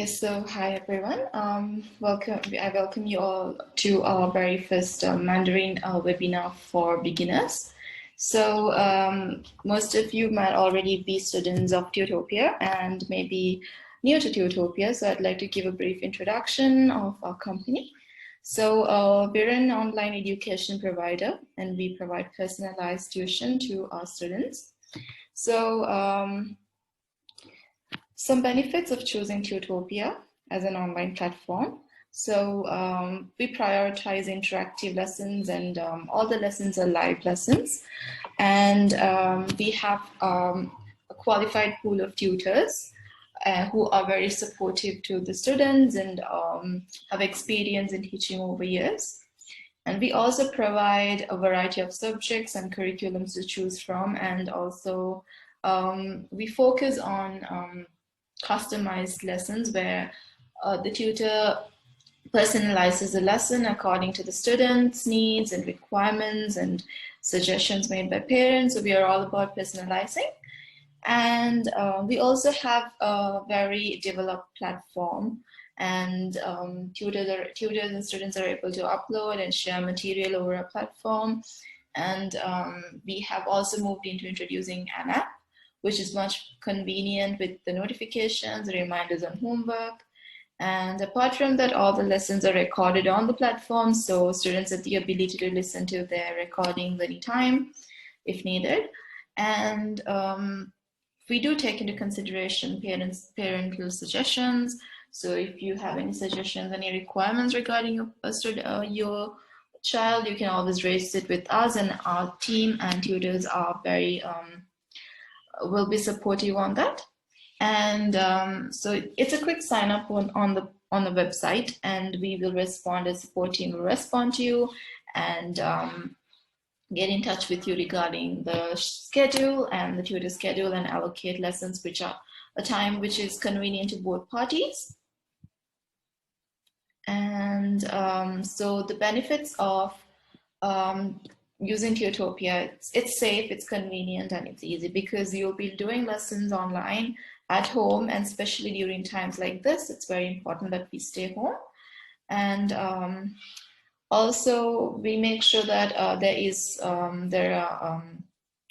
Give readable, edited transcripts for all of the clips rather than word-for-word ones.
Okay, so hi everyone. I welcome you all to our very first Mandarin webinar for beginners. So most of you might already be students of Tutopia and maybe new to Tutopia. So I'd like to give a brief introduction of our company. So we're an online education provider and we provide personalized tuition to our students. So some benefits of choosing Tutopia as an online platform. So we prioritize interactive lessons and all the lessons are live lessons. And we have a qualified pool of tutors who are very supportive to the students and have experience in teaching over years. And we also provide a variety of subjects and curriculums to choose from. And also we focus on customized lessons where the tutor personalizes the lesson according to the students' needs and requirements and suggestions made by parents. So we are all about personalizing. And we also have a very developed platform, and tutors and students are able to upload and share material over a platform. And we have also moved into introducing an app, which is much convenient with the notifications, the reminders on homework. And apart from that, all the lessons are recorded on the platform, so students have the ability to listen to their recordings anytime if needed. And we do take into consideration parental suggestions. So if you have any suggestions, any requirements regarding your child, you can always raise it with us, and our team and tutors are very will be supportive on that. And so it's a quick sign up on the website, and we will respond. The support team will respond to you and get in touch with you regarding the schedule and the tutor schedule and allocate lessons which are a time which is convenient to both parties. And so the benefits of using Tutopia, it's safe, it's convenient, and it's easy because you'll be doing lessons online at home, and especially during times like this, it's very important that we stay home. And also we make sure that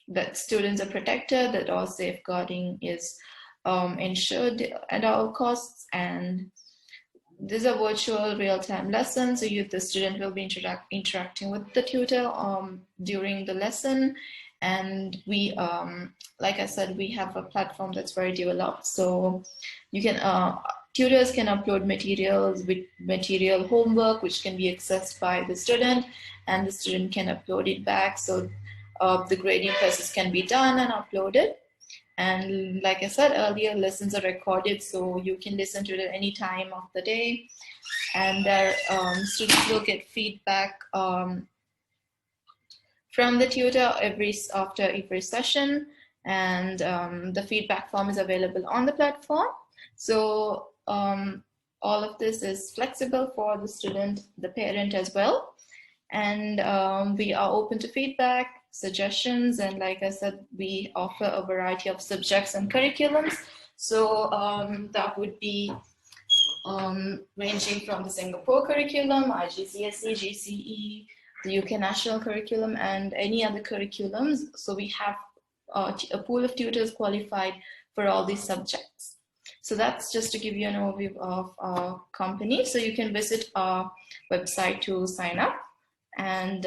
that students are protected, that all safeguarding is ensured at all costs. And these are virtual real-time lessons, so the student will be interacting with the tutor during the lesson. And we, like I said, we have a platform that's very developed, so you can tutors can upload materials with material homework, which can be accessed by the student, and the student can upload it back. So the grading process can be done and uploaded. And like I said earlier, lessons are recorded, so you can listen to it at any time of the day. And their students will get feedback from the tutor after every session. And the feedback form is available on the platform. So all of this is flexible for the student, the parent as well. And we are open to feedback, suggestions, and like I said, we offer a variety of subjects and curriculums. So that would be ranging from the Singapore curriculum, IGCSE, GCE, the UK national curriculum, and any other curriculums. So we have a pool of tutors qualified for all these subjects. So that's just to give you an overview of our company. So you can visit our website to sign up. And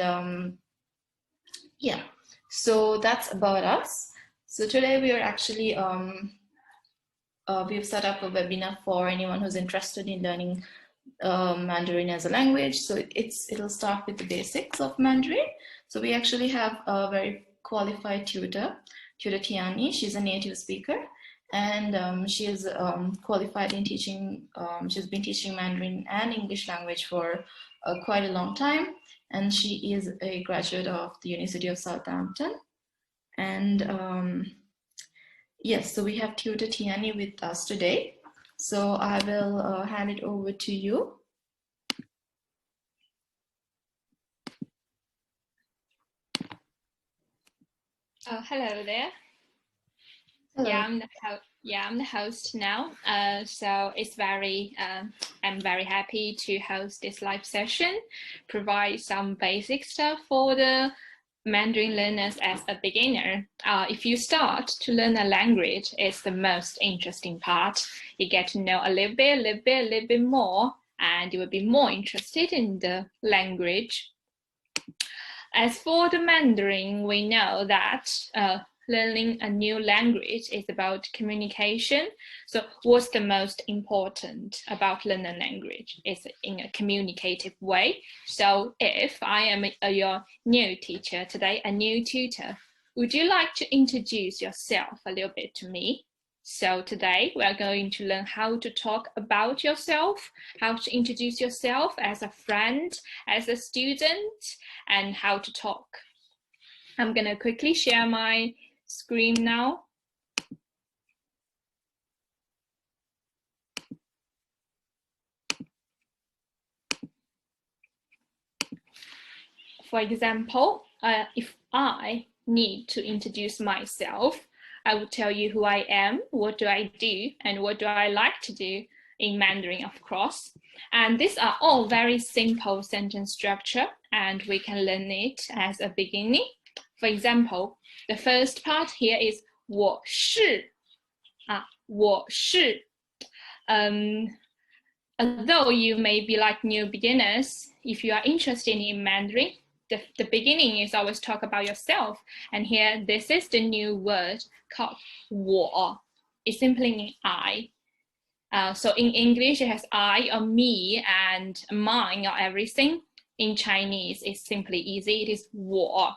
yeah, so that's about us. So today we are actually we've set up a webinar for anyone who's interested in learning Mandarin as a language. So it'll start with the basics of Mandarin. So we actually have a very qualified tutor Tianyi. She's a native speaker, and she is qualified in teaching. She's been teaching Mandarin and English language for quite a long time. And she is a graduate of the University of Southampton. And yes, so we have Tutor Tianyi with us today. So I will hand it over to you. Hello there. Hello. I'm the host now. So it's I'm very happy to host this live session, provide some basic stuff for the Mandarin learners as a beginner. If you start to learn a language, it's the most interesting part. You get to know a little bit more, and you will be more interested in the language. As for the Mandarin, we know that learning a new language is about communication. So what's the most important about learning a language? It's in a communicative way. So if I am your new teacher today, a new tutor, would you like to introduce yourself a little bit to me? So today we are going to learn how to talk about yourself, how to introduce yourself as a friend, as a student, and how to talk. I'm going to quickly share my screen now. For example, if I need to introduce myself, I will tell you who I am, what do I do, and what do I like to do in Mandarin, of course. And these are all very simple sentence structure, and we can learn it as a beginning. For example, the first part here is 我是 我是 although you may be like new beginners, if you are interested in Mandarin, the beginning is always talk about yourself. And here, this is the new word called 我. It simply means I. So in English, it has I or me and mine or everything. In Chinese, it's simply easy. It is 我.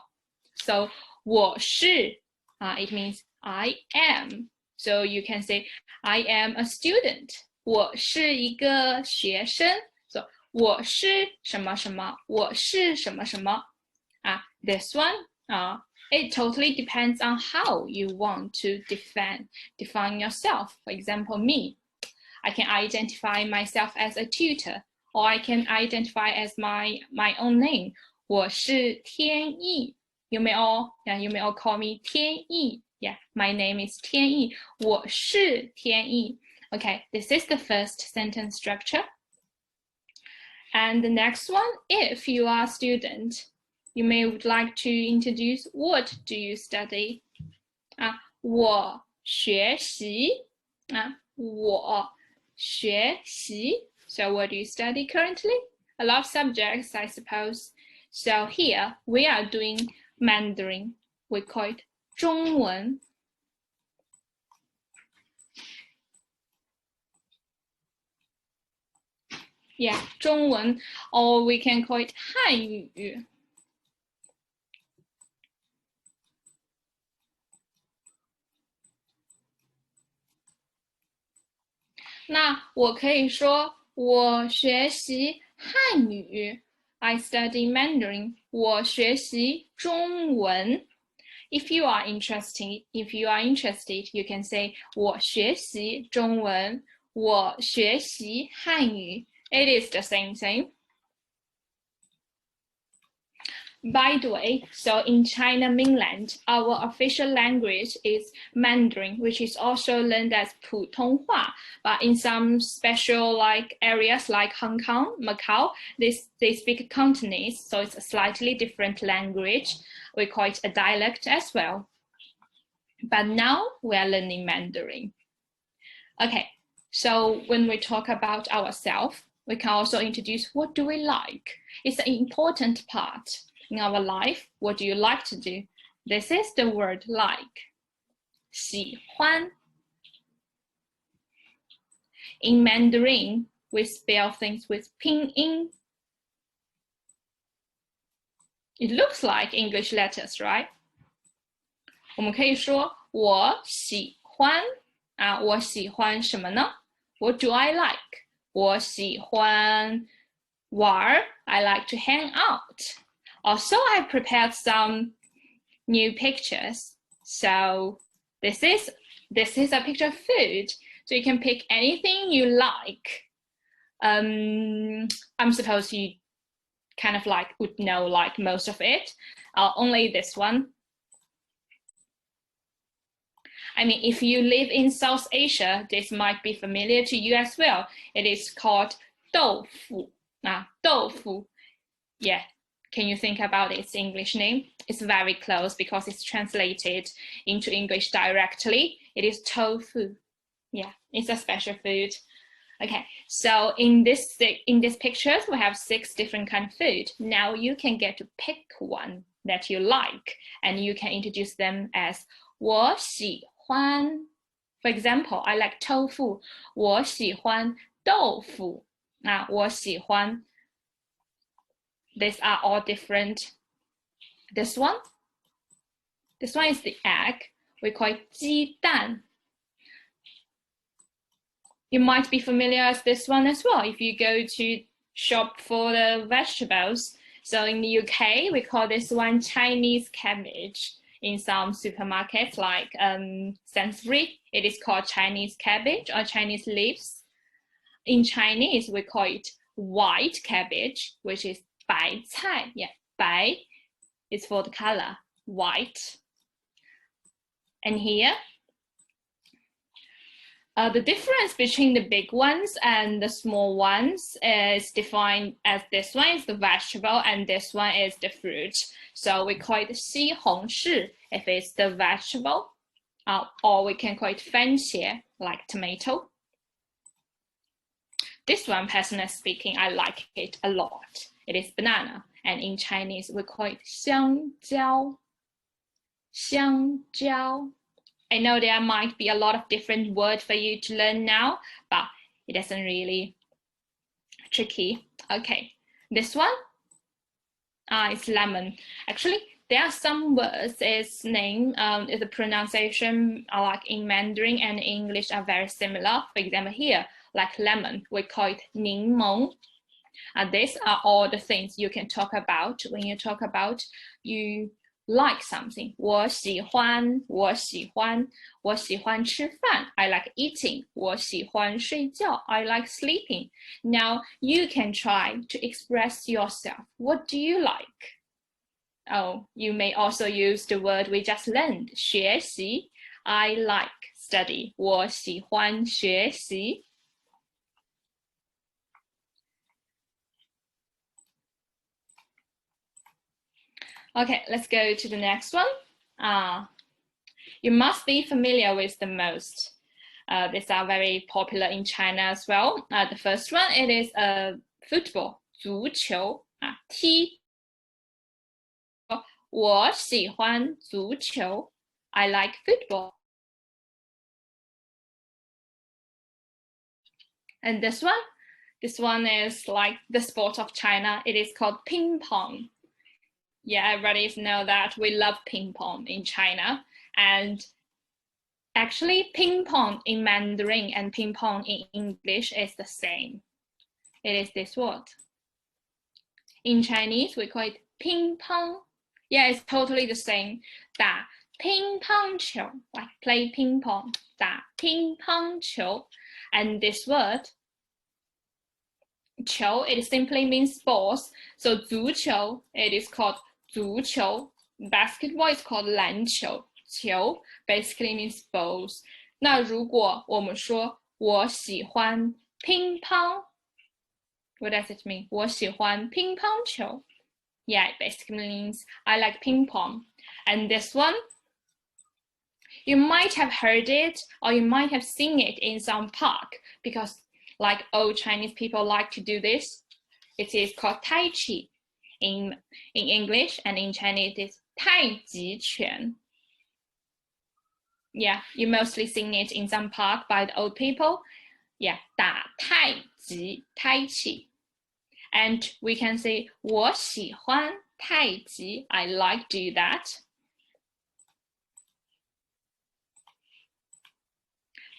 So 我是, it means I am. So you can say, I am a student. 我是一个学生。So 我是什么什么，我是什么什么。This one, it totally depends on how you want to define yourself. For example, me, I can identify myself as a tutor, or I can identify as my own name. 我是天意. You may all call me 天意. Yeah, my name is 天意. 我是天意. Okay, this is the first sentence structure. And the next one, if you are a student, you may would like to introduce what do you study? 我学习. 我学习. So what do you study currently? A lot of subjects, I suppose. So here we are doing Mandarin. We call it 中文. Yeah, 中文, or we can call it 汉语. Na, 我可以说我学习汉语. I study Mandarin. 我学习中文. If you are interested, you can say 我学习中文. 我学习汉语. It is the same thing. By the way, so in China mainland, our official language is Mandarin, which is also learned as 普通话. But in some special like areas like Hong Kong, Macau, they speak Cantonese, so it's a slightly different language. We call it a dialect as well. But now we are learning Mandarin. Okay, so when we talk about ourselves, we can also introduce what do we like. It's an important part in our life. What do you like to do? This is the word like. 喜欢. In Mandarin, we spell things with pinyin. It looks like English letters, right? 我们可以说我喜欢我喜欢什么呢? What do I like? 我喜欢玩 I like to hang out. Also, I prepared some new pictures. So this is a picture of food. So you can pick anything you like. I'm supposed you kind of like would know like most of it. Only this one. I mean, if you live in South Asia, this might be familiar to you as well. It is called 豆腐. 豆腐. Yeah. Can you think about its English name? It's very close because it's translated into English directly. It is tofu. Yeah, it's a special food. Okay, so in this pictures, we have 6 different kind of food. Now you can get to pick one that you like, and you can introduce them as 我喜欢. For example, I like tofu. 我喜欢豆腐. 我喜欢. These are all different. This one is the egg. We call it 鸡蛋. You might be familiar with this one as well if you go to shop for the vegetables. So in the UK, we call this one Chinese cabbage. In some supermarkets like Sainsbury, it is called Chinese cabbage or Chinese leaves. In Chinese, we call it white cabbage, which is 白菜. Yeah, 白is for the color, white. And here, the difference between the big ones and the small ones is defined as this one is the vegetable and this one is the fruit. So we call it 西红柿 if it's the vegetable, or we can call it 番茄, like tomato. This one, personally speaking, I like it a lot. It is banana, and in Chinese we call it 香蕉. 香蕉. I know there might be a lot of different words for you to learn now, but it isn't really tricky. Okay, this one, it's lemon. Actually, there are some words, its name, the pronunciation, like in Mandarin and English, are very similar. For example, here, like lemon, we call it 柠檬. These are all the things you can talk about when you talk about you like something. 我喜欢吃饭. I like eating. 我喜欢睡觉. I like sleeping. Now you can try to express yourself. What do you like? Oh, you may also use the word we just learned, 学习. I like study. 我喜欢学习. Okay, let's go to the next one. You must be familiar with the most. These are very popular in China as well. The first one, it is football, 足球, 踢. 我喜欢足球. I like football. And this one is like the sport of China. It is called ping pong. Yeah, everybody know that we love ping pong in China. And actually, ping pong in Mandarin and ping pong in English is the same. It is this word. In Chinese, we call it ping pong. Yeah, it's totally the same. 打乒乓球, like play ping pong. 打乒乓球. And this word, 球, it simply means balls. So 足球, it is called 足球. Basketball is called 篮球. 球 basically means balls. 那如果我们说我喜欢乒乓, what does it mean? 我喜欢乒乓球. Yeah, it basically means I like ping pong. And this one, you might have heard it or you might have seen it in some park because like old Chinese people like to do this. It is called Tai Chi in English, and in Chinese it is 太极拳. Yeah, you mostly seen it in some park by the old people. Yeah, 打太极, Tai Chi. And we can say 我喜欢太极. I like do that.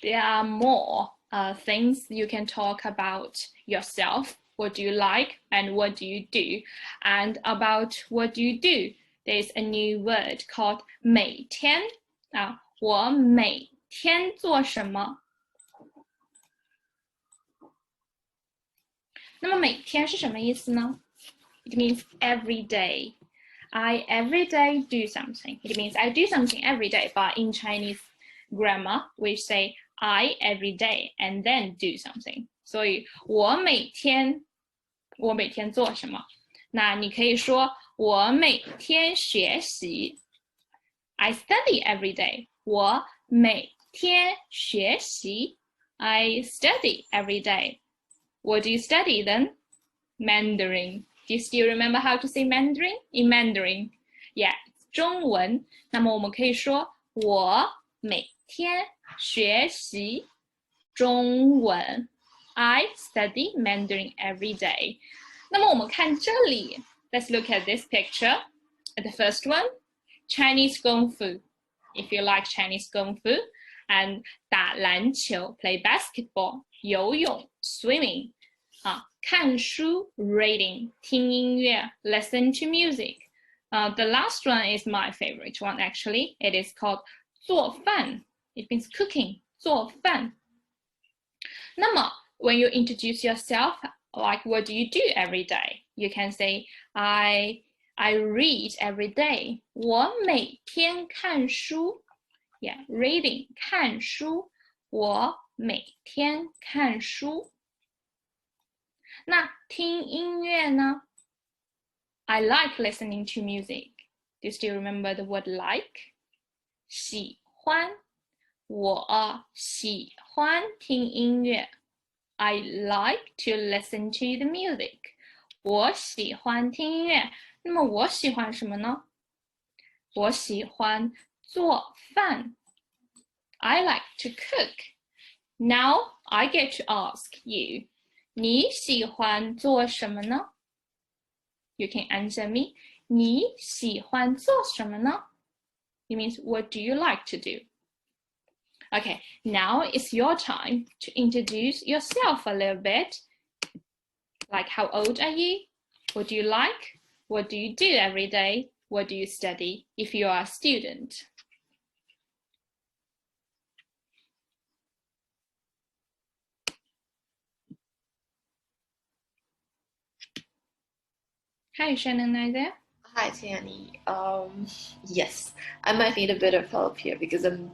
There are more things you can talk about yourself. What do you like and what do you do? And about what do you do, there's a new word called 每天. 我每天做什么? 那么每天是什么意思呢? It means every day. I every day do something. It means I do something every day, but in Chinese, grammar, we say I every day and then do something. 所以我每天做什么？那你可以说我每天学习。I study every day. 我每天学习。I study every day. What do you study then? Mandarin. Do you still remember how to say Mandarin? In Mandarin, yeah, 中文。那么我们可以说我每天学习中文。I study Mandarin every day. 那么我们看这里 Let's look at this picture. The first one, Chinese Kung Fu. If you like Chinese Kung Fu. And 打篮球 play basketball. 游泳 swimming. 看书 reading. 听音乐 listen to music. The last one is my favorite one actually. It is called 做饭. It means cooking. 做饭. 那么 when you introduce yourself, like what do you do every day? You can say I read every day. 我每天看书. Yeah, reading 看书. 我每天看书. 那听音乐呢? I like listening to music. Do you still remember the word like? 喜欢. 我喜欢听音乐. I like to listen to the music. 我喜欢听音乐。那么我喜欢什么呢？我喜欢做饭。I like to cook. Now I get to ask you, 你喜欢做什么呢？ You can answer me. 你喜欢做什么呢？ It means what do you like to do? Okay, now it's your time to introduce yourself a little bit. Like, how old are you? What do you like? What do you do every day? What do you study if you are a student? Hi, Shannon, are you there? Hi, Tianyi. Yes, I might need a bit of help here because I'm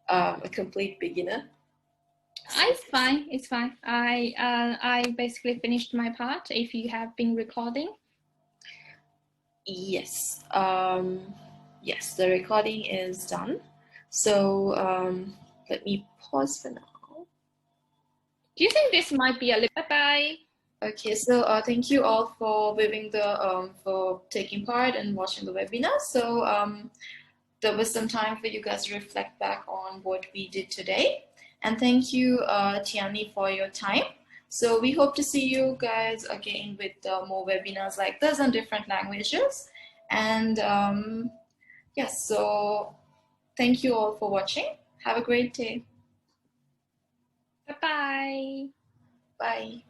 a complete beginner. It's fine. It's fine. I basically finished my part. If you have been recording. Yes. Yes, the recording is done. So let me pause for now. Do you think this might be a little? Bye-bye. Okay, so thank you all for viewing for taking part and watching the webinar. So there was some time for you guys to reflect back on what we did today. And thank you, Tianyi, for your time. So we hope to see you guys again with more webinars like this on different languages. And yes, so thank you all for watching. Have a great day. Bye-bye. Bye.